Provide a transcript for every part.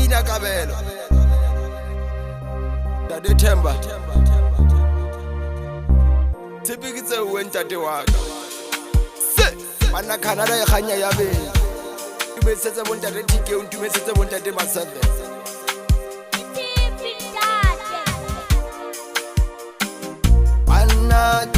Pina Kabelo Dade Themba Tipikitse uwentate waka Se Bana Canada ya khanya ya be Tumesetse bontate TK untumesetse bontate Masave Anna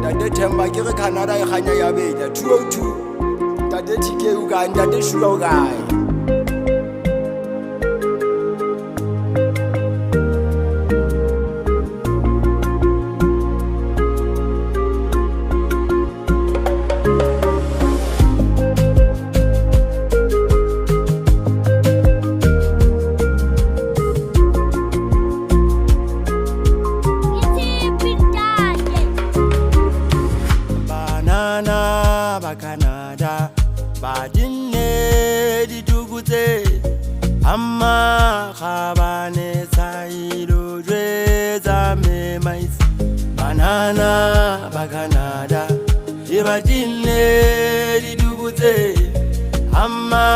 Dade Themba ke re Canada ya khanya ya benya 202 Dade TK Uganda Dade Shula Uganda Canada badinne di dugute amma khabane sailo jweza me mais banana ba Canada badinne di dugute amma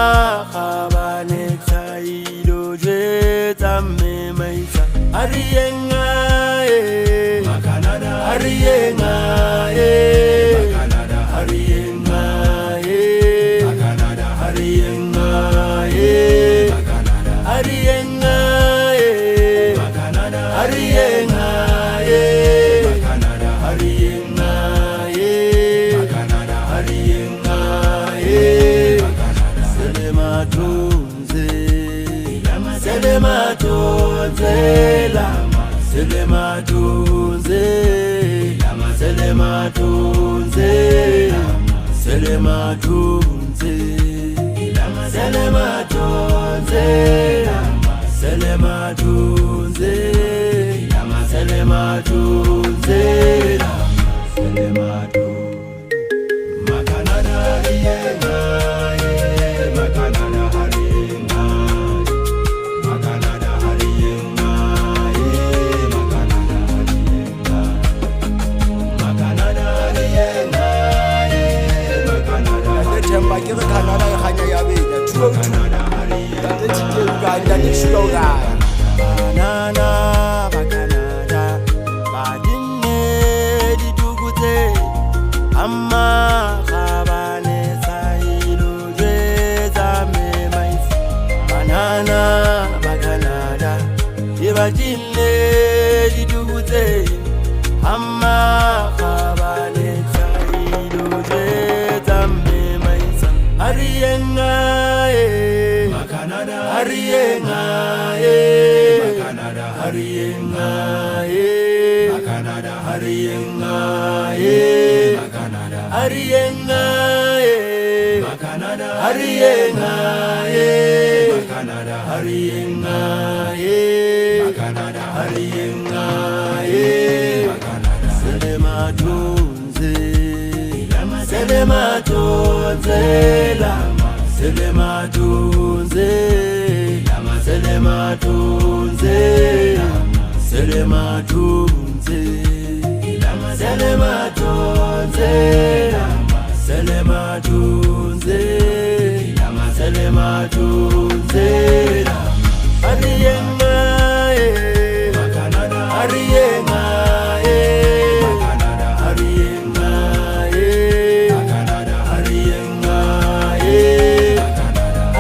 khabane sailo jweza me mais Ariyenga Makanada Ariyenga Makanada Ariyenga Makanada Ariyenga Makanada Ariyenga Makanada Ariyenga Makanada Ariyenga Makanada Ariyenga Selematunze Selematunze lama Selematunze lama Selematunze lama Selematunze lama Selematunze lama Selematunze lama Selematunze lama Selematunze Makanada Ariyenga Makanada Ariyenga Makanada Ariyenga Makanada Ariyenga Makanada Themba ke re Canada e ganya ya benya thuo Canada Ariyenga ke tshike Uganda ke shulo ga banana ba Canada ba dinne di dugutse amma khabane sailo jeza me mais banana ba Canada ba dinne di dugutse amma khabane sailo jeza me mais Ariyenga Makanada Ariyenga Makanada Ariyenga Makanada Ariyenga Makanada Ariyenga Makanada Ariyenga Makanada Ariyenga Makanada Ariyenga Makanada Selematunze Selematunze lama Selematunze lama Selematunze lama Selematunze lama Selematunze lama Selematunze lama Selematunze lama Ariyenga Makanada Ariyenga Makanada Ariyenga Makanada Ariyenga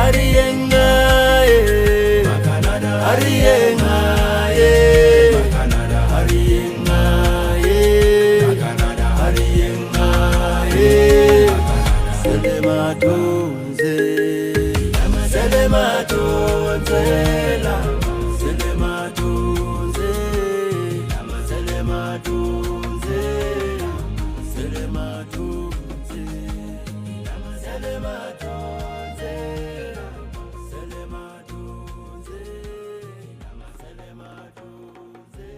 Ariyenga Makanada Ariyenga Makanada Ariyenga Makanada Ariyenga Selematunze Selematunze lama Selematunze lama Selematunze lama Selematunze lama Selematunze lama Selematunze lama Selematunze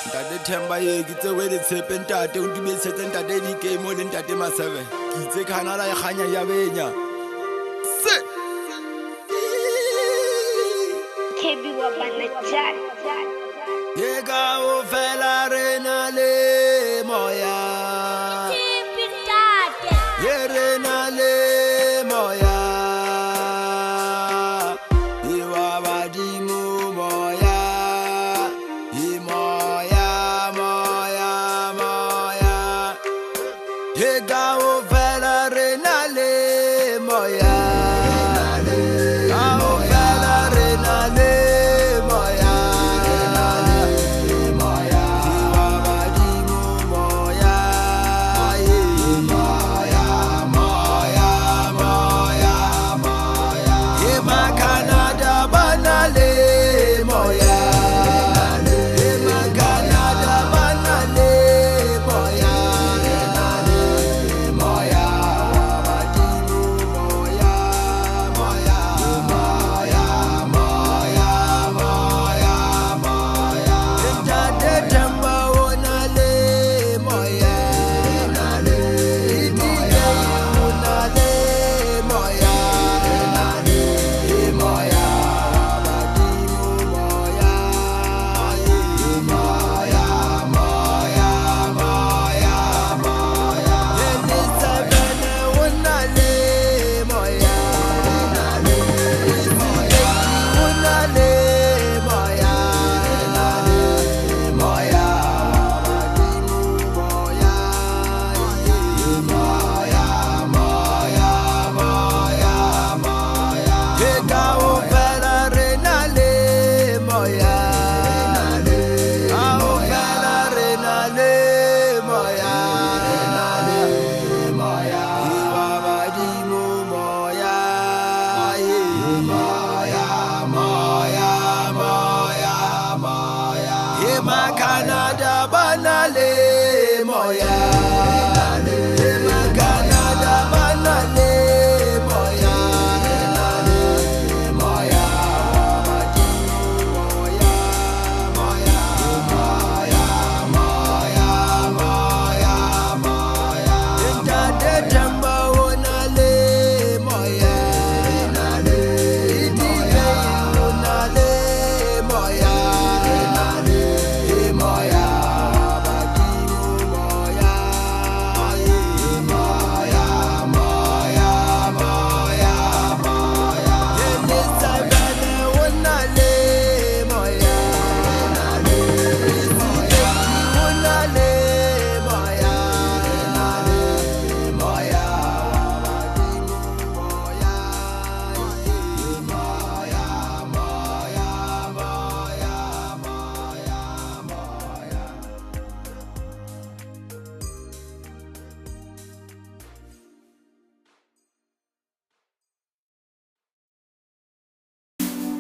Ntate Themba ye ke tse we le tshepe ntate o dumedisetse ntate di game mo le ntate Masebe ke itse Canada e kganya ya benya se Kebi wa bana jack ye ka o fela rena le moya ye rena le moya ye wa badimo moya ye moya moya moya ye ka o fela rena le moya ka o fela rena le moya ye moya ye wa badimo moya ye moya moya moya moya ye makanada bana le moya ye makanada bana le moya moya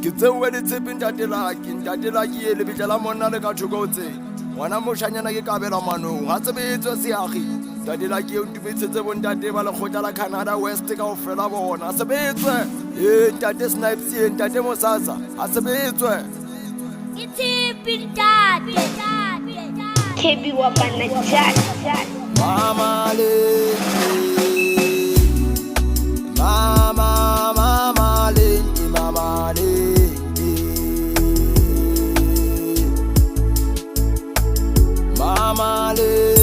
ke tseuwe le tshepe ntate laki e lebitla la monna le ka thokotse ngwana moshanyana ke kabela manong ha tsebetswe seagi ntate laki e ntumetsetse bontate ba lekgotla la Canada West ka ofela bona sebetswe ntate Snipes ntate Mosasa a sebetswe Kebi wa Banajali. Mama le Mama le Mama le Mama le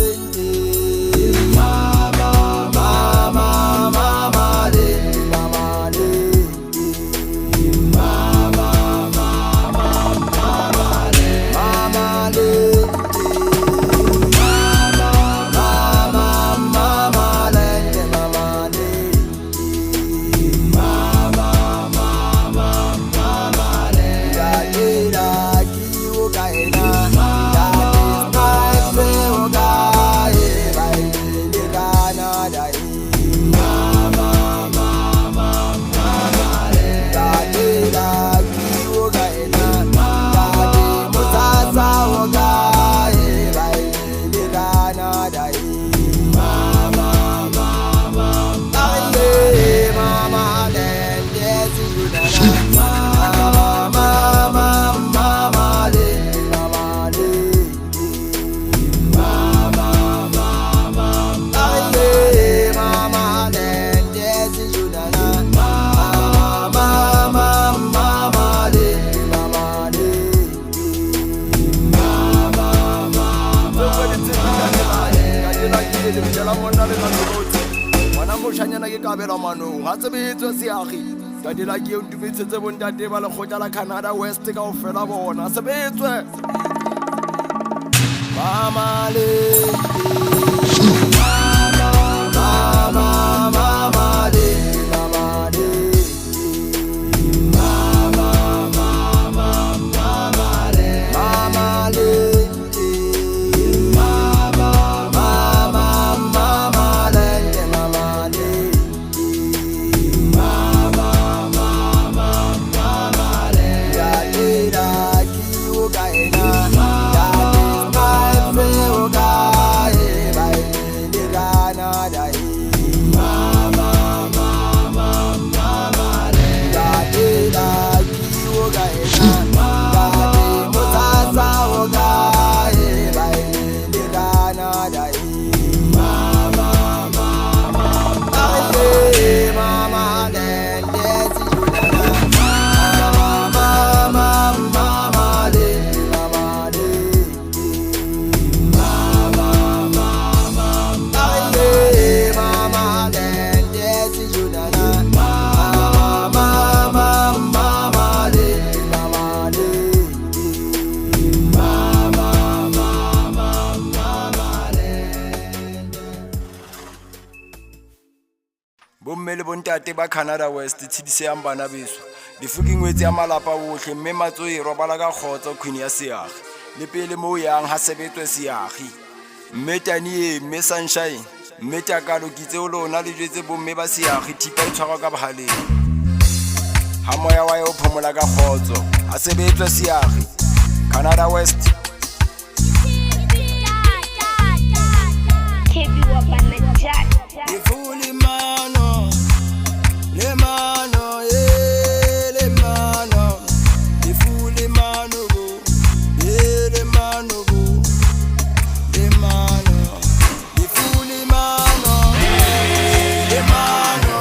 moshanyana ke kabela manong ha tsebetswe seagi ntate laki e ntumetsetse bontate ba lekgotla la Canada West ka ofela bona sebetswe Mama le bomme le bontate ba Canada West tshedise yang bana beso difukingwetse ya malapa bohle mme matsoe robala ka khotso queen ya seagi le pele mo yang ha sebetswe seagi mme tanie mme sunshine mme takalo kitse o lona le jetse bomme ba seagi thipa itshwara ka bahaleng ha moya wa yo phomola ka khotso a sebetswe seagi Canada West Kebi wa Banajali. ifuli mano le mano le mano ifuli mano le mano le mano ifuli mano le mano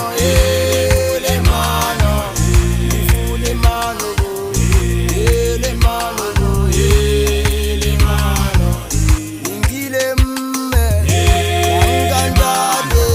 le mano ifuli mano le mano le mano ingile mme angandade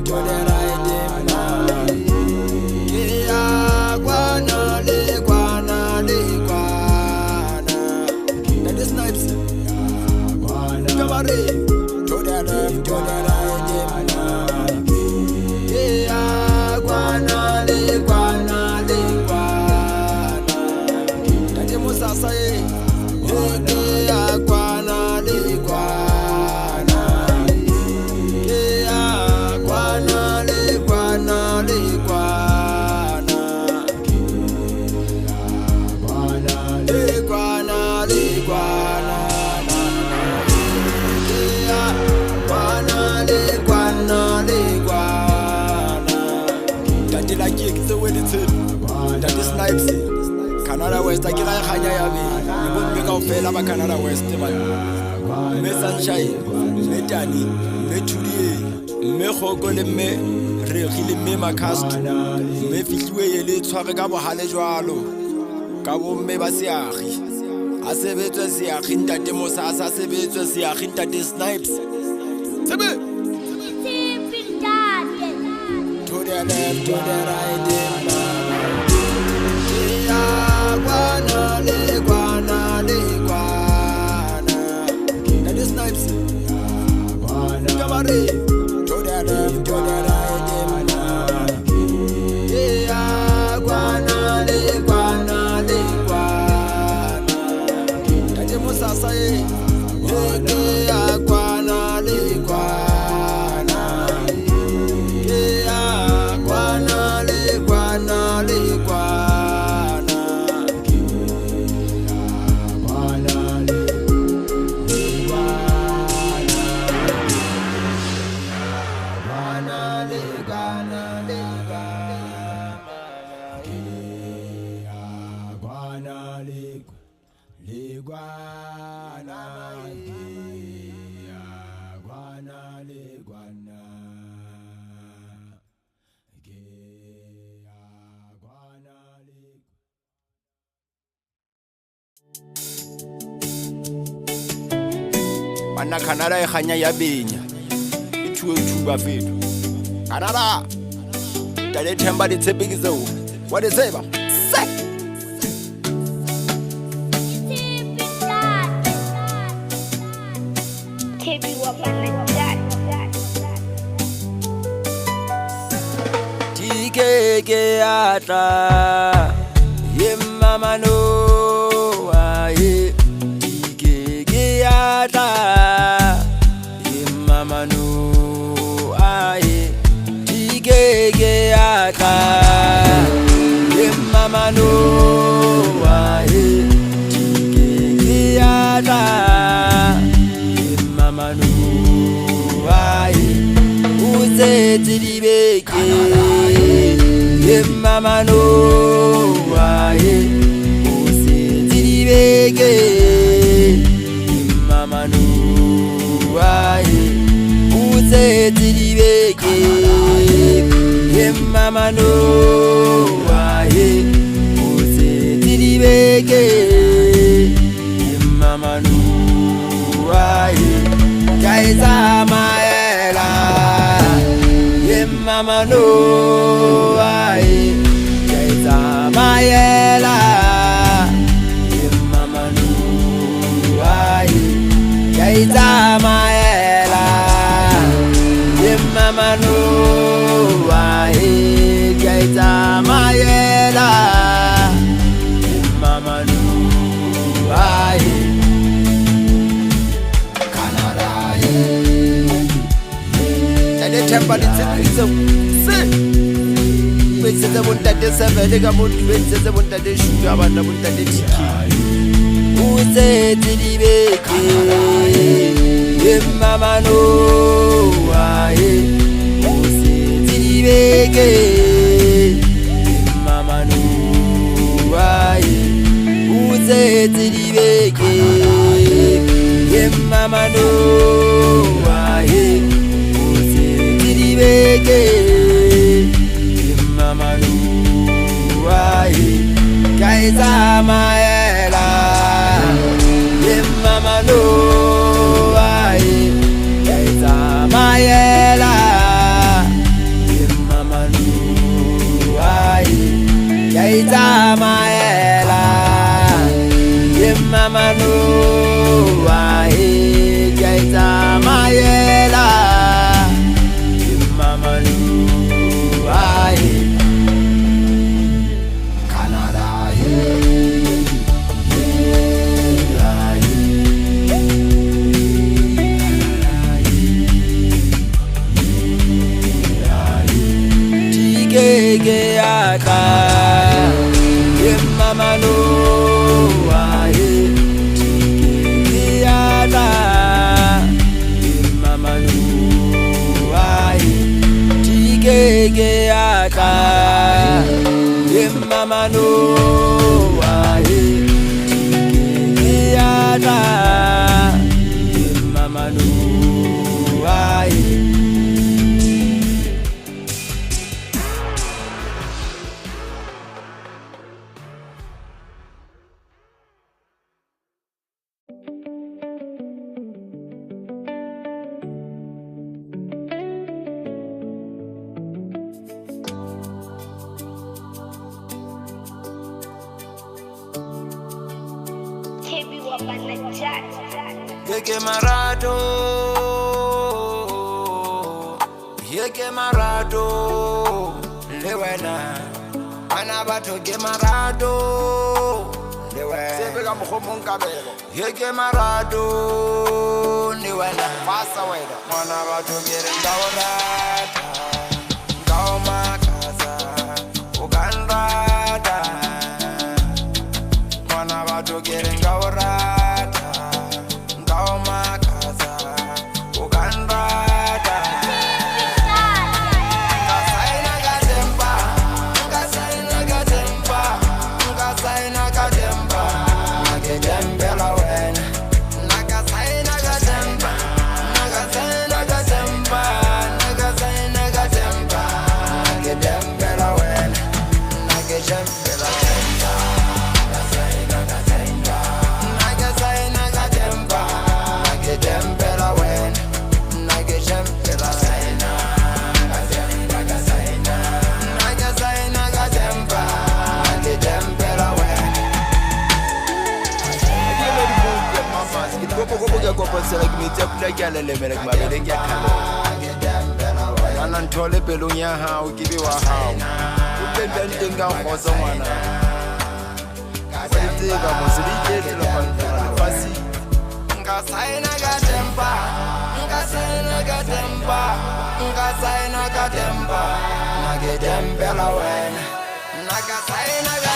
left, to the right, yeah, guana, guana. That is nice. Cabaret, to the left, to the right, yeah, guana. That is Musasa, yeah, guana. That is Snipes, Canada West, I get a hanya me go fail about Canada West, me sunshine, me Danny, me Tulie, me Hogole, me Rehili, me Macast, me Fitue, Lit Swagabo Halejalo, Cabo me Basiachi, Aseveto Siachinta de Mosasa, Aseveto Siachinta de Snipes. To the left, to the right, guana. That is Snipes. Cabaret, to the left, to the right, yeah, guana. That is Musasa, yeah, guana. Ana Canada e ganya ya benya ithuba fethu Canada dale themba ditsepikizo what is it ba Kebi wabana jack Tikeke ata ye mama no aye Tikeke ata ye mama no aye Tikeke ata ye mama no aye Tikeke ata ye mama no aye Uze tilibeke ye mama no aye Uze tilibeke ye mama no aye Uze tilibeke ye mama no aye Uze tilibeke ye mama no aye Kaiza maela ye mama no aye Kaiza maela ye mama no aye Kaiza maela ye mama no aye Kaiza maela ye mama no aye Canada Tade temba ditsepizo se Betsetse bontate sevele ka motho betsetse bontate shuga bana bontate tiki Uze tilibeke ye mama no aye Uze tilibeke ye mama no aye Uze tilibeke ye mama no aye Uze tilibeke ye mama no aye Kaiza maela ye mama no aye Kaiza maela yaka mama no aye tike yaka mama no aye tike yaka mama no aye tike yaka mama no aye. Yeke marado, lewena. Anabato ke marado, lewena. Sebeka mkhomong kabelo. Yeke marado, lewena. Pasa wena. Anabato ke ndawrata, ndawmakaza, uganrata. Anabato ke ndawrata, ndawmakaza, uganrata. Sela ke metsi a pula ke a lelemela ke mabele ke a kgale ana nthole pelong ya hao ke be wa hao o pembang teng ka kgotsa ngwana wa itseka mose di iketsela mantona lefasi Nka saina ka tempa, nka saina ka tempa, nka saina ka tempa, nake tempela wena, naka saina ka